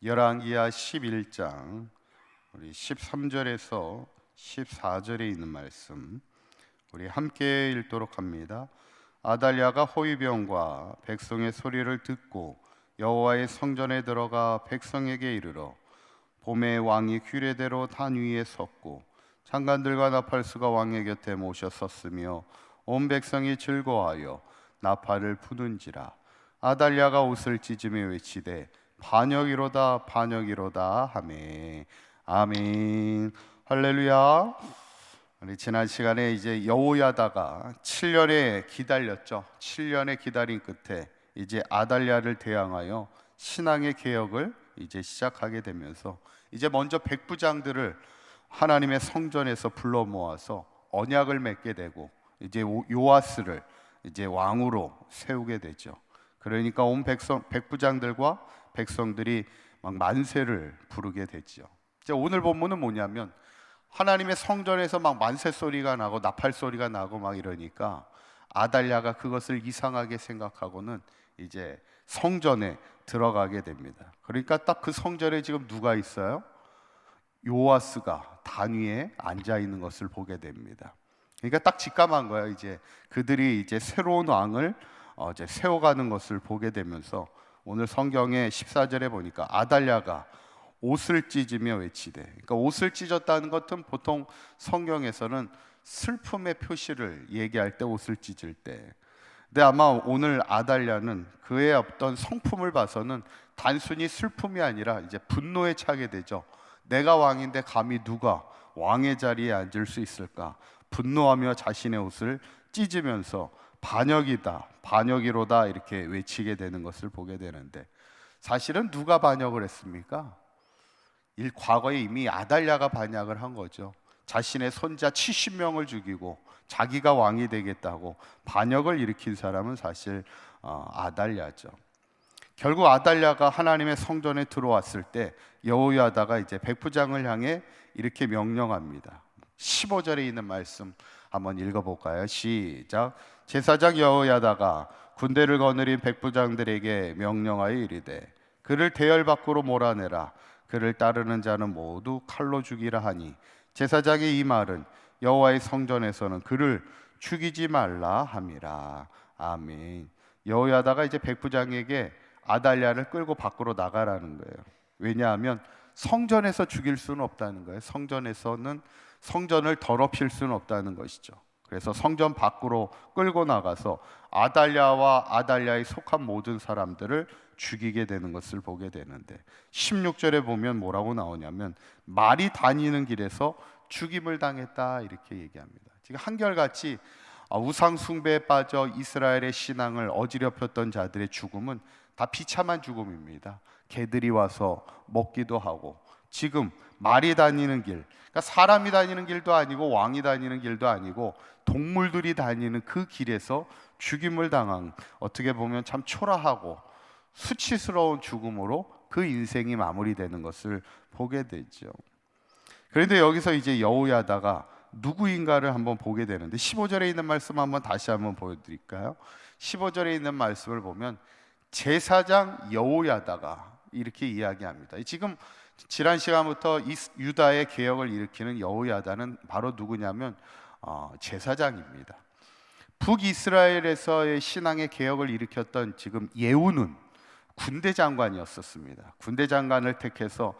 열왕기하 11장 우리 13절에서 14절에 있는 말씀 우리 함께 읽도록 합니다. 아달랴가 호위병과 백성의 소리를 듣고 여호와의 성전에 들어가 백성에게 이르러 봄에 왕이 규례대로 단 위에 섰고 장관들과 나팔수가 왕의 곁에 모셔 섰으며 온 백성이 즐거워하여 나팔을 부는지라. 아달랴가 옷을 찢으며 외치되 반역이로다 반역이로다 하매. 아멘. 할렐루야. 우리 지난 시간에 이제 여호야다가 7년에 기다렸죠. 7년에 기다린 끝에 이제 아달랴를 대항하여 신앙의 개혁을 이제 시작하게 되면서 이제 먼저 백부장들을 하나님의 성전에서 불러 모아서 언약을 맺게 되고 이제 요아스를 이제 왕으로 세우게 되죠. 그러니까 온 백부장들과 백성들이 막 만세를 부르게 되죠. 이제 오늘 본문은 뭐냐면 하나님의 성전에서 막 만세 소리가 나고 나팔 소리가 나고 막 이러니까 아달랴가 그것을 이상하게 생각하고는 이제 성전에 들어가게 됩니다. 그러니까 딱 그 성전에 지금 누가 있어요? 요아스가 단위에 앉아 있는 것을 보게 됩니다. 그러니까 딱 직감한 거예요. 이제 그들이 이제 새로운 왕을 이제 세워가는 것을 보게 되면서 오늘 성경의 14절에 보니까 아달랴가 옷을 찢으며 외치되, 그러니까 옷을 찢었다는 것은 보통 성경에서는 슬픔의 표시를 얘기할 때 옷을 찢을 때, 근데 아마 오늘 아달랴는 그의 어떤 성품을 봐서는 단순히 슬픔이 아니라 이제 분노에 차게 되죠. 내가 왕인데 감히 누가 왕의 자리에 앉을 수 있을까? 분노하며 자신의 옷을 찢으면서 반역이다, 반역이로다 이렇게 외치게 되는 것을 보게 되는데, 사실은 누가 반역을 했습니까? 과거에 이미 아달랴가 반역을 한 거죠. 자신의 손자 70명을 죽이고 자기가 왕이 되겠다고 반역을 일으킨 사람은 사실 아달랴죠. 결국 아달랴가 하나님의 성전에 들어왔을 때 여호야다가 이제 백부장을 향해 이렇게 명령합니다. 15절에 있는 말씀 한번 읽어볼까요? 시작. 제사장 여호야다가 군대를 거느린 백부장들에게 명령하여 이르되 그를 대열 밖으로 몰아내라. 그를 따르는 자는 모두 칼로 죽이라 하니, 제사장의 이 말은 여호와의 성전에서는 그를 죽이지 말라 함이라. 아멘. 여호야다가 이제 백부장에게 아달랴를 끌고 밖으로 나가라는 거예요. 왜냐하면 성전에서 죽일 수는 없다는 거예요. 성전에서는 성전을 더럽힐 수는 없다는 것이죠. 그래서 성전 밖으로 끌고 나가서 아달랴와 아달랴에 속한 모든 사람들을 죽이게 되는 것을 보게 되는데, 16절에 보면 뭐라고 나오냐면 말이 다니는 길에서 죽임을 당했다 이렇게 얘기합니다. 지금 한결같이 우상 숭배에 빠져 이스라엘의 신앙을 어지럽혔던 자들의 죽음은 다 비참한 죽음입니다. 개들이 와서 먹기도 하고, 지금 말이 다니는 길, 그러니까 사람이 다니는 길도 아니고 왕이 다니는 길도 아니고 동물들이 다니는 그 길에서 죽임을 당한, 어떻게 보면 참 초라하고 수치스러운 죽음으로 그 인생이 마무리되는 것을 보게 되죠. 그런데 여기서 이제 여호야다가 누구인가를 한번 보게 되는데, 15절에 있는 말씀 한번 다시 한번 보여드릴까요? 15절에 있는 말씀을 보면 제사장 여호야다가 이렇게 이야기합니다. 지금 지난 시간부터 유다의 개혁을 일으키는 여호야다는 바로 누구냐면 제사장입니다. 북이스라엘에서의 신앙의 개혁을 일으켰던 지금 예후는 군대 장관이었었습니다. 군대 장관을 택해서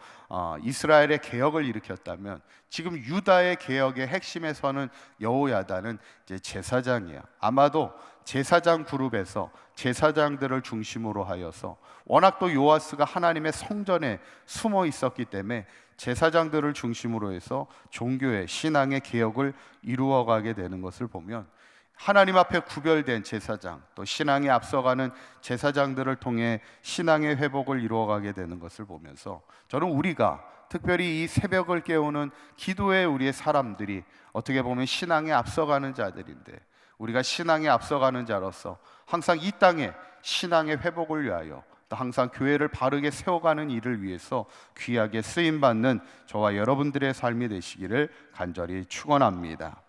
이스라엘의 개혁을 일으켰다면, 지금 유다의 개혁의 핵심에 서는 여호야다는 이제 제사장이야. 아마도 제사장 그룹에서 제사장들을 중심으로 하여서, 워낙 또 요아스가 하나님의 성전에 숨어 있었기 때문에 제사장들을 중심으로 해서 종교의 신앙의 개혁을 이루어가게 되는 것을 보면, 하나님 앞에 구별된 제사장, 또 신앙에 앞서가는 제사장들을 통해 신앙의 회복을 이루어가게 되는 것을 보면서, 저는 우리가 특별히 이 새벽을 깨우는 기도의 우리의 사람들이 어떻게 보면 신앙에 앞서가는 자들인데, 우리가 신앙에 앞서가는 자로서 항상 이 땅에 신앙의 회복을 위하여, 또 항상 교회를 바르게 세워가는 일을 위해서 귀하게 쓰임받는 저와 여러분들의 삶이 되시기를 간절히 축원합니다.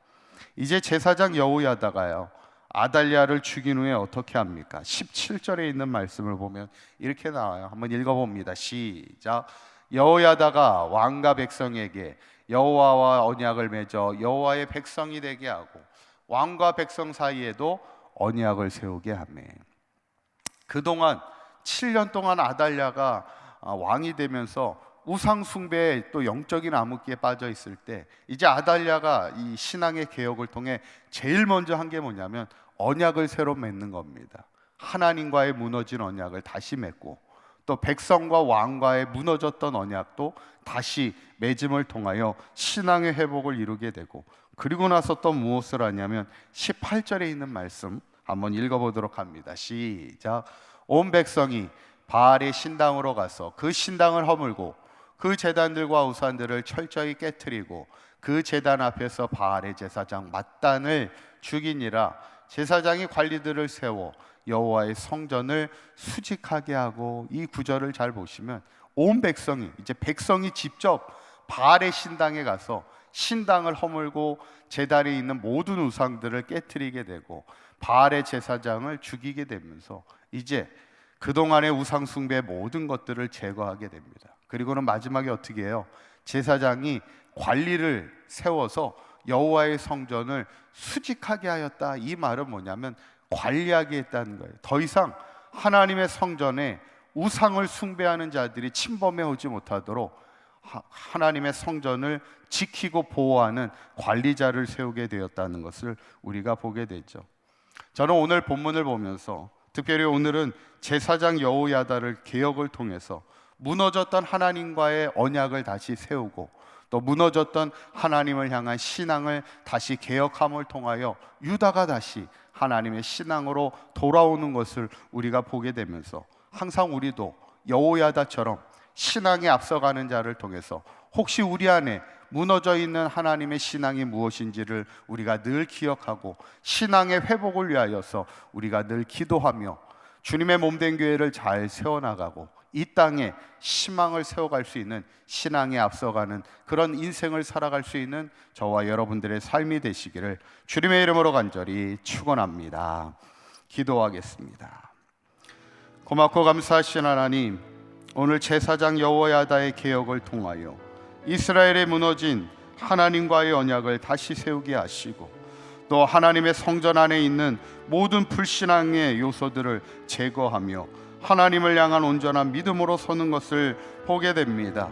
이제 제사장 여호야다가요, 아달랴를 죽인 후에 어떻게 합니까? 17절에 있는 말씀을 보면 이렇게 나와요. 한번 읽어봅니다. 시작. 여호야다가 왕과 백성에게 여호와와 언약을 맺어 여호와의 백성이 되게 하고 왕과 백성 사이에도 언약을 세우게 하며, 그동안 7년 동안 아달랴가 왕이 되면서 우상 숭배에 또 영적인 암흑기에 빠져 있을 때, 이제 아달랴가 이 신앙의 개혁을 통해 제일 먼저 한 게 뭐냐면 언약을 새로 맺는 겁니다. 하나님과의 무너진 언약을 다시 맺고, 또 백성과 왕과의 무너졌던 언약도 다시 맺음을 통하여 신앙의 회복을 이루게 되고, 그리고 나서 또 무엇을 하냐면 18절에 있는 말씀 한번 읽어보도록 합니다. 시작. 온 백성이 바알의 신당으로 가서 그 신당을 허물고 그 제단들과 우산들을 철저히 깨트리고 그 제단 앞에서 바알의 제사장 맏단을 죽이니라. 제사장이 관리들을 세워 여호와의 성전을 수직하게 하고, 이 구절을 잘 보시면 온 백성이, 이제 백성이 직접 바알의 신당에 가서 신당을 허물고 제단에 있는 모든 우상들을 깨트리게 되고 바알의 제사장을 죽이게 되면서 이제 그동안의 우상 숭배의 모든 것들을 제거하게 됩니다. 그리고는 마지막에 어떻게 해요? 제사장이 관리를 세워서 여호와의 성전을 수직하게 하였다. 이 말은 뭐냐면 관리하게 했다는 거예요. 더 이상 하나님의 성전에 우상을 숭배하는 자들이 침범해 오지 못하도록 하나님의 성전을 지키고 보호하는 관리자를 세우게 되었다는 것을 우리가 보게 되죠. 저는 오늘 본문을 보면서 특별히 오늘은 제사장 여호야다를 개혁을 통해서 무너졌던 하나님과의 언약을 다시 세우고, 또 무너졌던 하나님을 향한 신앙을 다시 개혁함을 통하여 유다가 다시 하나님의 신앙으로 돌아오는 것을 우리가 보게 되면서, 항상 우리도 여호야다처럼 신앙에 앞서가는 자를 통해서 혹시 우리 안에 무너져 있는 하나님의 신앙이 무엇인지를 우리가 늘 기억하고 신앙의 회복을 위하여서 우리가 늘 기도하며 주님의 몸된 교회를 잘 세워나가고 이 땅에 희망을 세워갈 수 있는, 신앙에 앞서가는 그런 인생을 살아갈 수 있는 저와 여러분들의 삶이 되시기를 주님의 이름으로 간절히 축원합니다. 기도하겠습니다. 고맙고 감사하신 하나님, 오늘 제사장 여호야다의 개혁을 통하여 이스라엘의 무너진 하나님과의 언약을 다시 세우게 하시고, 또 하나님의 성전 안에 있는 모든 불신앙의 요소들을 제거하며 하나님을 향한 온전한 믿음으로 서는 것을 보게 됩니다.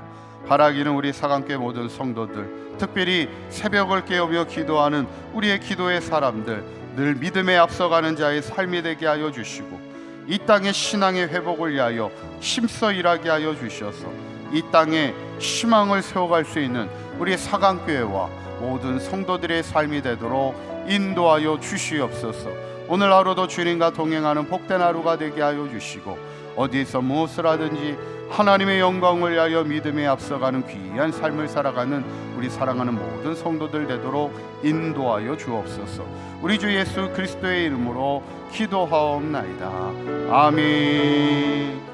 바라기는 우리 사강교회 모든 성도들, 특별히 새벽을 깨우며 기도하는 우리의 기도의 사람들, 늘 믿음에 앞서가는 자의 삶이 되게 하여 주시고, 이 땅의 신앙의 회복을 위하여 힘써 일하게 하여 주셔서 이 땅에 희망을 세워갈 수 있는 우리 사강교회와 모든 성도들의 삶이 되도록 인도하여 주시옵소서. 오늘 하루도 주님과 동행하는 복된 하루가 되게 하여 주시고, 어디서 무엇을 하든지 하나님의 영광을 위하여 믿음에 앞서가는 귀한 삶을 살아가는 우리 사랑하는 모든 성도들 되도록 인도하여 주옵소서. 우리 주 예수 그리스도의 이름으로 기도하옵나이다. 아멘.